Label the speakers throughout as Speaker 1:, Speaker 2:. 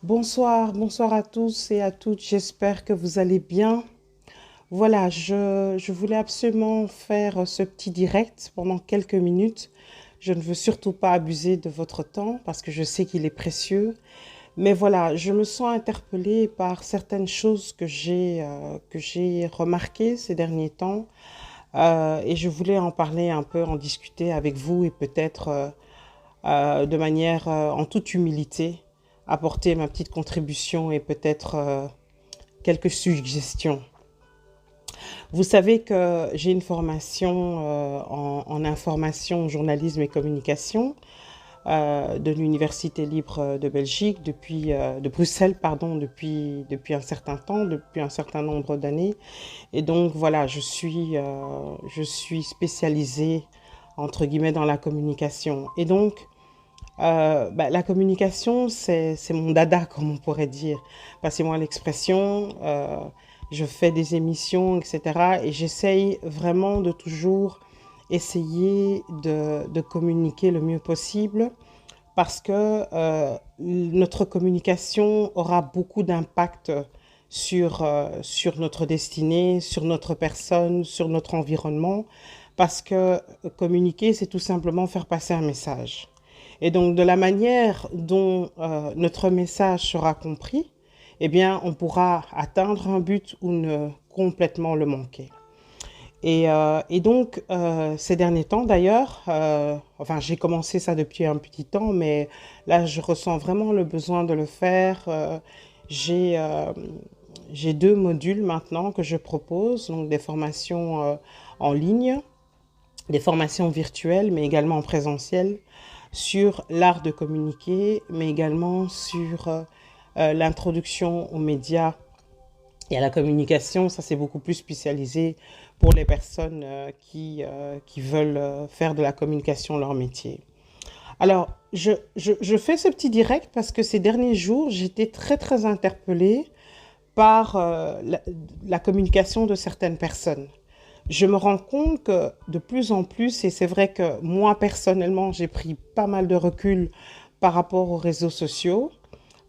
Speaker 1: Bonsoir à tous et à toutes. J'espère que vous allez bien. Voilà, je voulais absolument faire ce petit direct pendant quelques minutes. Je ne veux surtout pas abuser de votre temps parce que je sais qu'il est précieux. Mais voilà, je me sens interpellée par certaines choses que j'ai remarquées ces derniers temps. Et je voulais en parler un peu, en discuter avec vous et peut-être de manière en toute humilité, apporter ma petite contribution et peut-être quelques suggestions. Vous savez que j'ai une formation en information, journalisme et communication de l'Université libre de Belgique, de Bruxelles, pardon, depuis un certain temps, depuis un certain nombre d'années. Et donc voilà, je suis spécialisée entre guillemets dans la communication. Et donc, la communication, c'est mon dada, comme on pourrait dire. Passez-moi l'expression. Je fais des émissions, etc. Et j'essaye vraiment de toujours essayer de communiquer le mieux possible parce que notre communication aura beaucoup d'impact sur notre destinée, sur notre personne, sur notre environnement. Parce que communiquer, c'est tout simplement faire passer un message. Et donc, de la manière dont notre message sera compris, eh bien, on pourra atteindre un but ou ne complètement le manquer. Et donc, ces derniers temps, d'ailleurs, enfin, j'ai commencé ça depuis un petit temps, mais là, je ressens vraiment le besoin de le faire. J'ai euh, j'ai deux modules maintenant que je propose, donc des formations en ligne, des formations virtuelles, mais également en présentiel, sur l'art de communiquer, mais également sur l'introduction aux médias et à la communication. Ça, c'est beaucoup plus spécialisé pour les personnes qui veulent faire de la communication leur métier. Alors, je fais ce petit direct parce que ces derniers jours, j'étais très, très interpellée par la communication de certaines personnes. Je me rends compte que de plus en plus, et c'est vrai que moi personnellement, j'ai pris pas mal de recul par rapport aux réseaux sociaux.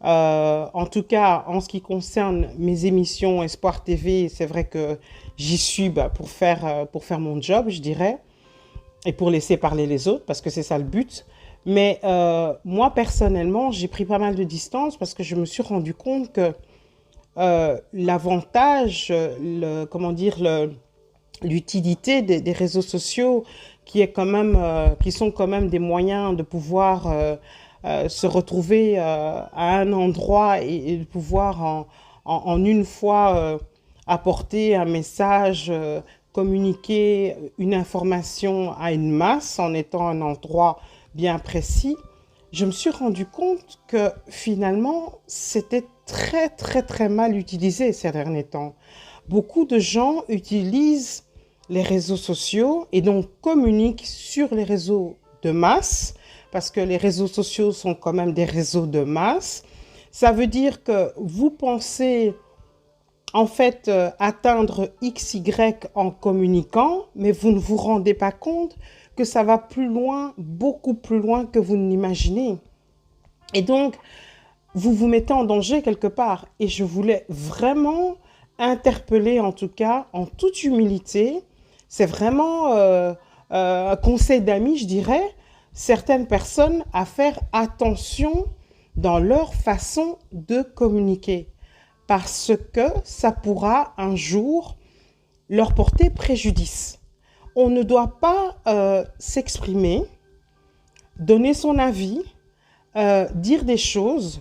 Speaker 1: En tout cas, en ce qui concerne mes émissions Espoir TV, c'est vrai que j'y suis pour faire mon job, je dirais, et pour laisser parler les autres, parce que c'est ça le but. Mais moi, personnellement, j'ai pris pas mal de distance parce que je me suis rendu compte que l'avantage, comment dire, l'utilité des réseaux sociaux qui sont quand même des moyens de pouvoir se retrouver à un endroit et de pouvoir en une fois apporter un message, communiquer une information à une masse en étant à un endroit bien précis. Je me suis rendu compte que finalement, c'était très, très, très mal utilisé ces derniers temps. Beaucoup de gens utilisent les réseaux sociaux et donc communiquent sur les réseaux de masse, parce que les réseaux sociaux sont quand même des réseaux de masse. Ça veut dire que vous pensez en fait atteindre XY en communiquant, mais vous ne vous rendez pas compte que ça va plus loin, beaucoup plus loin que vous ne l'imaginez. Et donc, vous vous mettez en danger quelque part. Et je voulais vraiment interpeller, en tout cas, en toute humilité, c'est vraiment un conseil d'amis, je dirais, certaines personnes à faire attention dans leur façon de communiquer. Parce que ça pourra un jour leur porter préjudice. On ne doit pas s'exprimer, donner son avis, dire des choses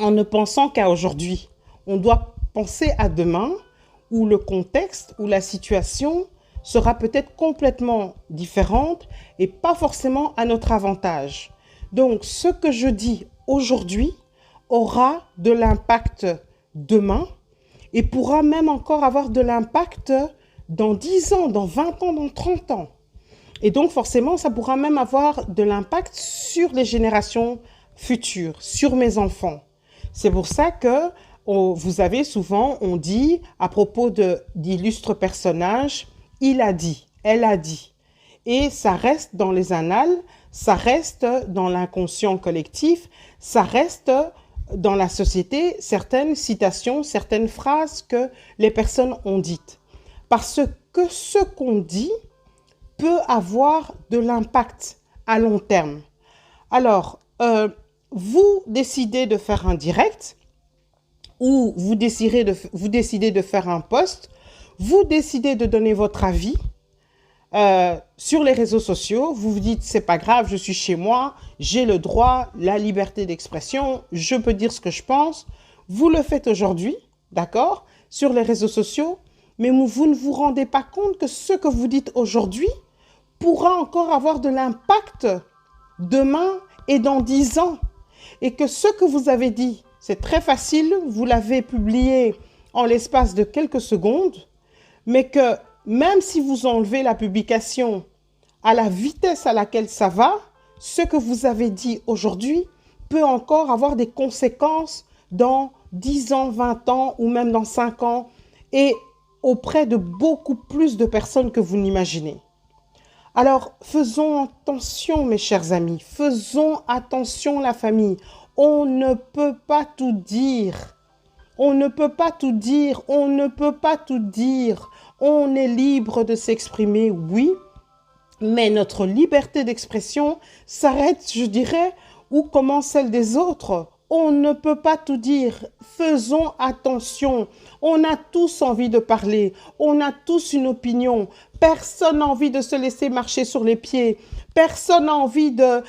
Speaker 1: en ne pensant qu'à aujourd'hui. On doit penser à demain où le contexte, où la situation sera peut-être complètement différente et pas forcément à notre avantage. Donc, ce que je dis aujourd'hui aura de l'impact demain et pourra même encore avoir de l'impact dans 10 ans, dans 20 ans, dans 30 ans. Et donc, forcément, ça pourra même avoir de l'impact sur les générations futures, sur mes enfants. C'est pour ça que vous avez souvent, on dit à propos d'illustres personnages, il a dit, elle a dit. Et ça reste dans les annales, ça reste dans l'inconscient collectif, ça reste dans la société certaines citations, certaines phrases que les personnes ont dites. Parce que ce qu'on dit peut avoir de l'impact à long terme. Alors, vous décidez de faire un direct ou vous décidez de faire un post, vous décidez de donner votre avis sur les réseaux sociaux, vous vous dites c'est pas grave, je suis chez moi, j'ai le droit, la liberté d'expression, je peux dire ce que je pense. Vous le faites aujourd'hui, d'accord, sur les réseaux sociaux, mais vous ne vous rendez pas compte que ce que vous dites aujourd'hui pourra encore avoir de l'impact demain et dans 10 ans. Et que ce que vous avez dit, c'est très facile, vous l'avez publié en l'espace de quelques secondes, mais que même si vous enlevez la publication à la vitesse à laquelle ça va, ce que vous avez dit aujourd'hui peut encore avoir des conséquences dans 10 ans, 20 ans ou même dans 5 ans et auprès de beaucoup plus de personnes que vous n'imaginez. Alors, faisons attention, mes chers amis, faisons attention, la famille. On ne peut pas tout dire. On ne peut pas tout dire. On ne peut pas tout dire. On est libre de s'exprimer, oui, mais notre liberté d'expression s'arrête, je dirais, où commence celle des autres. On ne peut pas tout dire. Faisons attention. On a tous envie de parler. On a tous une opinion. Personne n'a envie de se laisser marcher sur les pieds. Personne n'a envie de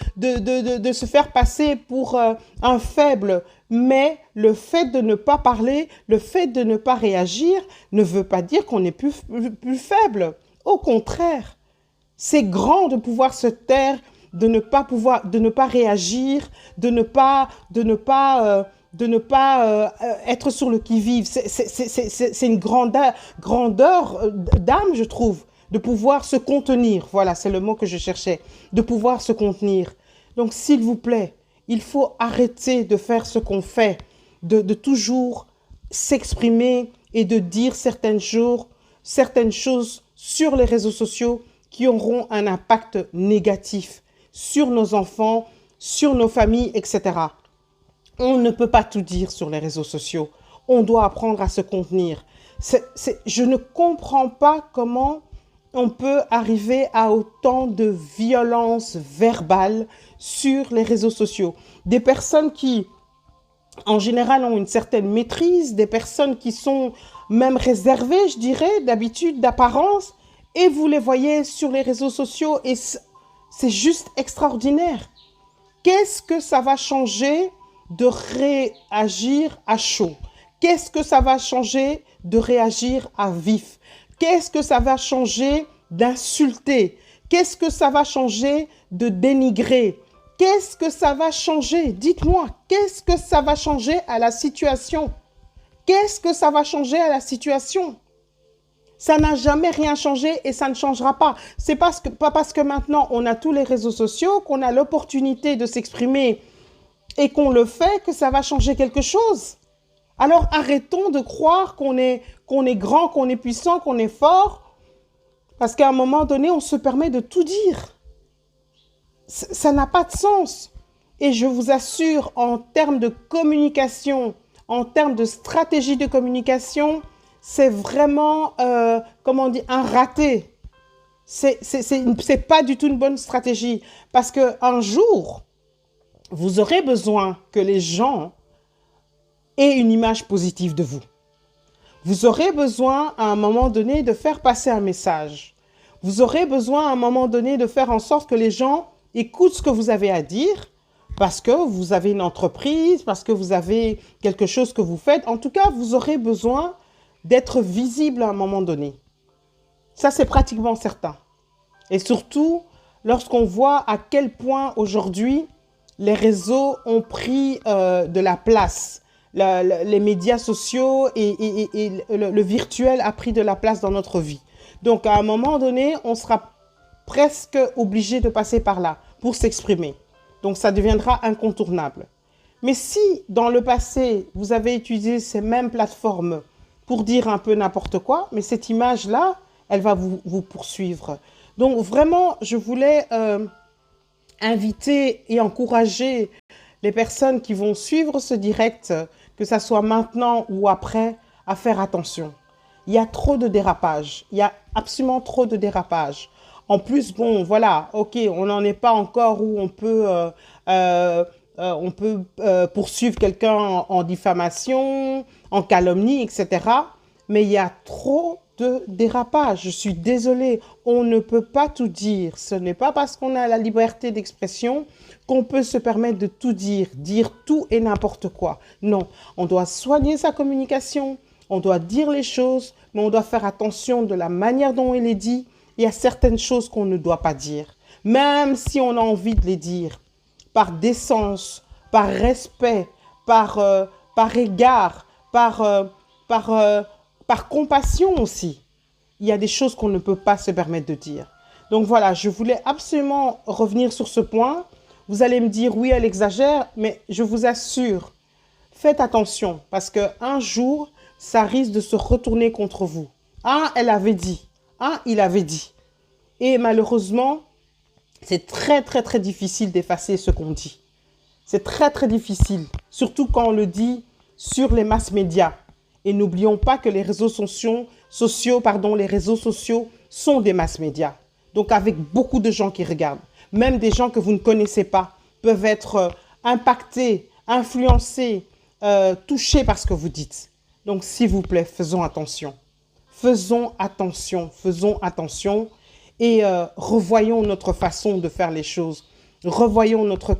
Speaker 1: se faire passer pour un faible. Mais le fait de ne pas parler, le fait de ne pas réagir ne veut pas dire qu'on est plus faible. Au contraire, c'est grand de pouvoir se taire, de ne pas réagir, de ne pas être sur le qui-vive. C'est une grandeur d'âme, je trouve, de pouvoir se contenir. Voilà, c'est le mot que je cherchais, de pouvoir se contenir. Donc, s'il vous plaît, il faut arrêter de faire ce qu'on fait, de toujours s'exprimer et de dire certaines choses sur les réseaux sociaux qui auront un impact négatif sur nos enfants, sur nos familles, etc. On ne peut pas tout dire sur les réseaux sociaux. On doit apprendre à se contenir. Je ne comprends pas comment on peut arriver à autant de violence verbale sur les réseaux sociaux. Des personnes qui, en général, ont une certaine maîtrise, des personnes qui sont même réservées, je dirais, d'habitude, d'apparence, et vous les voyez sur les réseaux sociaux et c'est juste extraordinaire. Qu'est-ce que ça va changer de réagir à chaud? Qu'est-ce que ça va changer de réagir à vif? Qu'est-ce que ça va changer d'insulter? Qu'est-ce que ça va changer de dénigrer? Qu'est-ce que ça va changer? Dites-moi, qu'est-ce que ça va changer à la situation? Qu'est-ce que ça va changer à la situation? Ça n'a jamais rien changé et ça ne changera pas. C'est pas parce que maintenant on a tous les réseaux sociaux, qu'on a l'opportunité de s'exprimer et qu'on le fait que ça va changer quelque chose. Alors arrêtons de croire qu'on est grand, qu'on est puissant, qu'on est fort, parce qu'à un moment donné, on se permet de tout dire. Ça n'a pas de sens. Et je vous assure, en termes de communication, en termes de stratégie de communication, c'est vraiment, comment on dit, un raté. C'est pas du tout une bonne stratégie. Parce qu'un jour, vous aurez besoin que les gens aient une image positive de vous. Vous aurez besoin, à un moment donné, de faire passer un message. Vous aurez besoin, à un moment donné, de faire en sorte que les gens écoutent ce que vous avez à dire, parce que vous avez une entreprise, parce que vous avez quelque chose que vous faites. En tout cas, vous aurez besoin d'être visible à un moment donné. Ça, c'est pratiquement certain. Et surtout, lorsqu'on voit à quel point aujourd'hui, les réseaux ont pris de la place. Les médias sociaux et le virtuel a pris de la place dans notre vie. Donc, à un moment donné, on sera presque obligé de passer par là pour s'exprimer. Donc, ça deviendra incontournable. Mais si, dans le passé, vous avez utilisé ces mêmes plateformes pour dire un peu n'importe quoi, mais cette image-là, elle va vous poursuivre. Donc, vraiment, je voulais inviter et encourager les personnes qui vont suivre ce direct, que ça soit maintenant ou après, à faire attention. Il y a trop de dérapages. Il y a absolument trop de dérapages. En plus, bon, voilà, ok, on n'en est pas encore où on peut poursuivre quelqu'un en diffamation, en calomnie, etc. Mais il y a trop de dérapages. Je suis désolée, on ne peut pas tout dire. Ce n'est pas parce qu'on a la liberté d'expression qu'on peut se permettre de tout dire tout et n'importe quoi. Non, on doit soigner sa communication, on doit dire les choses, mais on doit faire attention de la manière dont elle est dit. Il y a certaines choses qu'on ne doit pas dire, même si on a envie de les dire, par décence, par respect, par égard, par compassion aussi. Il y a des choses qu'on ne peut pas se permettre de dire. Donc voilà, je voulais absolument revenir sur ce point. Vous allez me dire, oui, elle exagère, mais je vous assure, faites attention, parce qu'un jour, ça risque de se retourner contre vous. Ah, elle avait dit. Ah, il avait dit. Et malheureusement, c'est très, très, très difficile d'effacer ce qu'on dit. C'est très, très difficile, surtout quand on le dit sur les masses médias. Et n'oublions pas que les réseaux sociaux sont des masses médias. Donc, avec beaucoup de gens qui regardent, même des gens que vous ne connaissez pas, peuvent être impactés, influencés, touchés par ce que vous dites. Donc, s'il vous plaît, faisons attention. Faisons attention, faisons attention et revoyons notre façon de faire les choses. Revoyons notre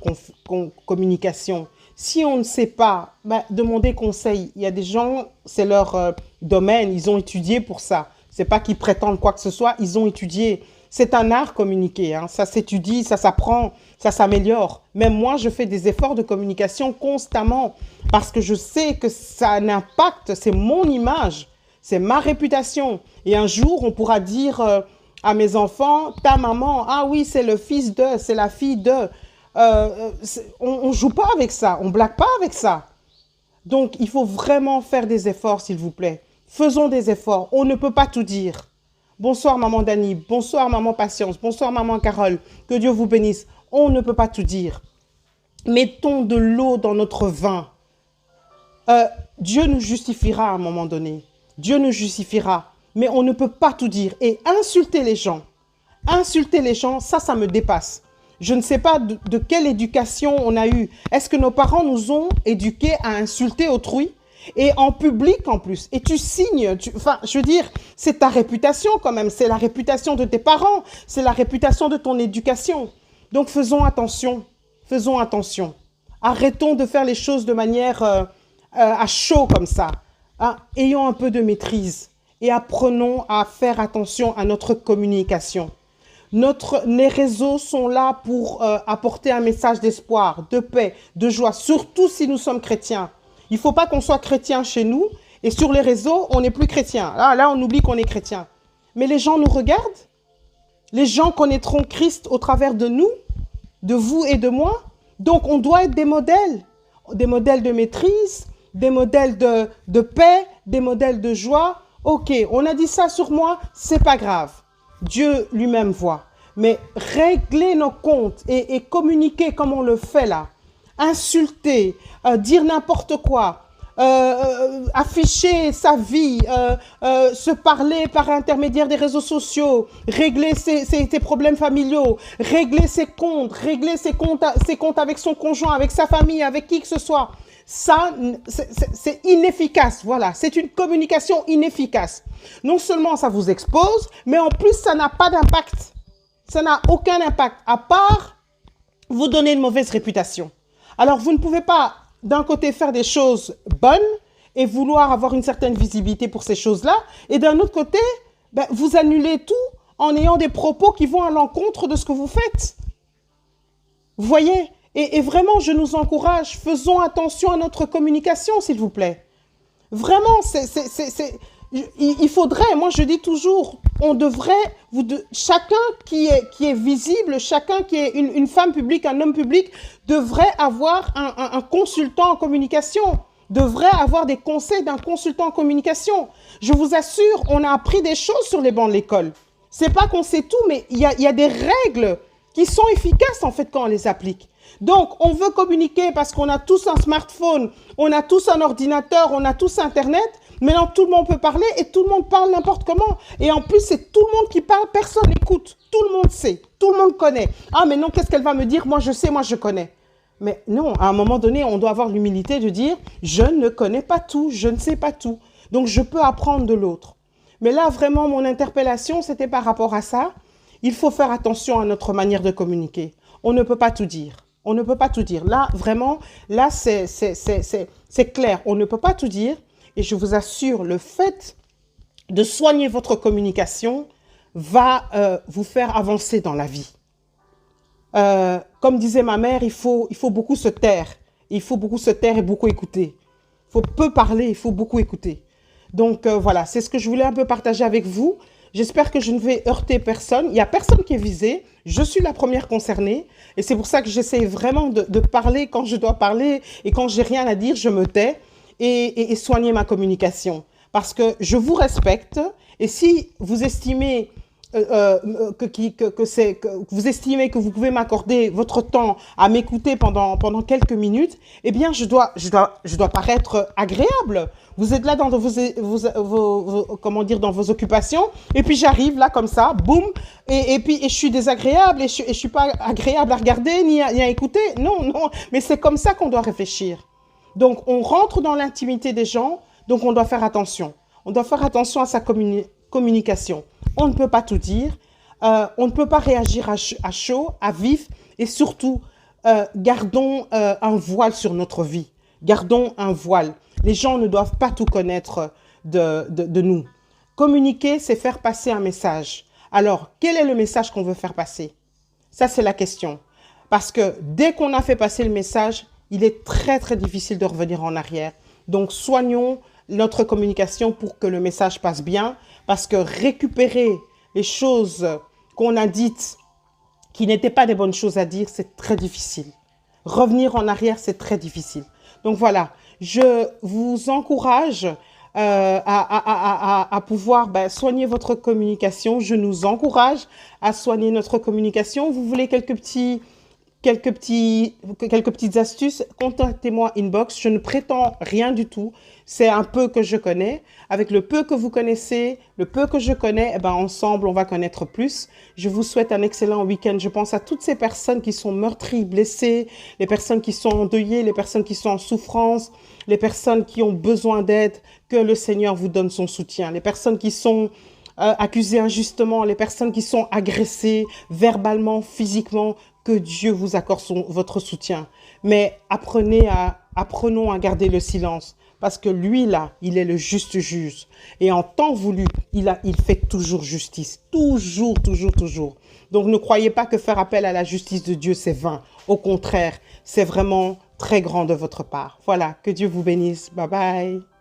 Speaker 1: communication. Si on ne sait pas, demandez conseil. Il y a des gens, c'est leur domaine, ils ont étudié pour ça. Ce n'est pas qu'ils prétendent quoi que ce soit, ils ont étudié. C'est un art communiquer, hein. Ça s'étudie, ça s'apprend, ça s'améliore. Même moi, je fais des efforts de communication constamment parce que je sais que ça a un impact, c'est mon image, c'est ma réputation. Et un jour, on pourra dire à mes enfants, ta maman, ah oui, c'est le fils de, c'est la fille de. On ne joue pas avec ça, on ne blague pas avec ça. Donc, il faut vraiment faire des efforts, s'il vous plaît. Faisons des efforts, on ne peut pas tout dire. Bonsoir maman Dani, bonsoir maman Patience, bonsoir maman Carole, que Dieu vous bénisse. On ne peut pas tout dire. Mettons de l'eau dans notre vin. Dieu nous justifiera à un moment donné. Dieu nous justifiera, mais on ne peut pas tout dire. Et insulter les gens, ça me dépasse. Je ne sais pas de quelle éducation on a eu. Est-ce que nos parents nous ont éduqués à insulter autrui? Et en public en plus. Et tu signes. Enfin, je veux dire, c'est ta réputation quand même. C'est la réputation de tes parents. C'est la réputation de ton éducation. Donc faisons attention. Faisons attention. Arrêtons de faire les choses de manière à chaud comme ça. Hein? Ayons un peu de maîtrise. Et apprenons à faire attention à notre communication. Les réseaux sont là pour apporter un message d'espoir, de paix, de joie. Surtout si nous sommes chrétiens. Il ne faut pas qu'on soit chrétien chez nous et sur les réseaux, on n'est plus chrétien. Là, on oublie qu'on est chrétien. Mais les gens nous regardent. Les gens connaîtront Christ au travers de nous, de vous et de moi. Donc, on doit être des modèles de maîtrise, des modèles de paix, des modèles de joie. Ok, on a dit ça sur moi, c'est pas grave. Dieu lui-même voit. Mais régler nos comptes et communiquer comme on le fait là, insulter, dire n'importe quoi, afficher sa vie, se parler par intermédiaire des réseaux sociaux, régler ses problèmes familiaux, régler ses comptes avec son conjoint, avec sa famille, avec qui que ce soit. Ça, c'est inefficace, voilà. C'est une communication inefficace. Non seulement ça vous expose, mais en plus, ça n'a pas d'impact. Ça n'a aucun impact, à part vous donner une mauvaise réputation. Alors, vous ne pouvez pas, d'un côté, faire des choses bonnes et vouloir avoir une certaine visibilité pour ces choses-là, et d'un autre côté, vous annulez tout en ayant des propos qui vont à l'encontre de ce que vous faites. Vous voyez ? Et vraiment, je nous encourage, faisons attention à notre communication, s'il vous plaît. Vraiment, il faudrait, moi je dis toujours, on devrait, chacun qui est visible, chacun qui est une femme publique, un homme public, devrait avoir un consultant en communication, devrait avoir des conseils d'un consultant en communication. Je vous assure, on a appris des choses sur les bancs de l'école. C'est pas qu'on sait tout, mais il y a des règles qui sont efficaces en fait quand on les applique. Donc, on veut communiquer parce qu'on a tous un smartphone, on a tous un ordinateur, on a tous Internet. Maintenant, tout le monde peut parler et tout le monde parle n'importe comment. Et en plus, c'est tout le monde qui parle, personne n'écoute. Tout le monde sait, tout le monde connaît. Ah, mais non, qu'est-ce qu'elle va me dire? Moi, je sais, moi, je connais. Mais non, à un moment donné, on doit avoir l'humilité de dire, je ne connais pas tout, je ne sais pas tout. Donc, je peux apprendre de l'autre. Mais là, vraiment, mon interpellation, c'était par rapport à ça. Il faut faire attention à notre manière de communiquer. On ne peut pas tout dire. On ne peut pas tout dire. Là, vraiment, là, c'est clair. On ne peut pas tout dire. Et je vous assure, le fait de soigner votre communication va vous faire avancer dans la vie. Comme disait ma mère, il faut beaucoup se taire. Il faut beaucoup se taire et beaucoup écouter. Il faut peu parler, il faut beaucoup écouter. Donc voilà, c'est ce que je voulais un peu partager avec vous. J'espère que je ne vais heurter personne. Il n'y a personne qui est visé. Je suis la première concernée. Et c'est pour ça que j'essaie vraiment de parler quand je dois parler. Et quand j'ai rien à dire, je me tais et soigner ma communication. Parce que je vous respecte. Et si vous estimez que vous estimez que vous pouvez m'accorder votre temps à m'écouter pendant quelques minutes, eh bien, je dois paraître agréable. Vous êtes là dans comment dire, dans vos occupations, et puis j'arrive là comme ça, boum, et puis je suis désagréable, et je suis pas agréable à regarder ni à écouter. Non, non, mais c'est comme ça qu'on doit réfléchir. Donc, on rentre dans l'intimité des gens, donc on doit faire attention. On doit faire attention à sa communication. On ne peut pas tout dire, on ne peut pas réagir à chaud, à vif, et surtout, gardons un voile sur notre vie. Gardons un voile. Les gens ne doivent pas tout connaître de nous. Communiquer, c'est faire passer un message. Alors, quel est le message qu'on veut faire passer? Ça, c'est la question. Parce que dès qu'on a fait passer le message, il est très, très difficile de revenir en arrière. Donc, soignons notre communication pour que le message passe bien. Parce que récupérer les choses qu'on a dites qui n'étaient pas des bonnes choses à dire, c'est très difficile. Revenir en arrière, c'est très difficile. Donc voilà, je vous encourage à pouvoir soigner votre communication. Je nous encourage à soigner notre communication. Vous voulez quelques petites astuces, contactez-moi inbox. Je ne prétends rien du tout. C'est un peu que je connais. Avec le peu que vous connaissez, le peu que je connais, eh ben, ensemble, on va connaître plus. Je vous souhaite un excellent week-end. Je pense à toutes ces personnes qui sont meurtries, blessées, les personnes qui sont endeuillées, les personnes qui sont en souffrance, les personnes qui ont besoin d'aide. Que le Seigneur vous donne son soutien. Les personnes qui sont accusées injustement, les personnes qui sont agressées verbalement, physiquement, que Dieu vous accorde votre soutien. Mais apprenons à garder le silence. Parce que lui, là, il est le juste juge. Et en temps voulu, il fait toujours justice. Toujours, toujours, toujours. Donc, ne croyez pas que faire appel à la justice de Dieu, c'est vain. Au contraire, c'est vraiment très grand de votre part. Voilà, que Dieu vous bénisse. Bye bye.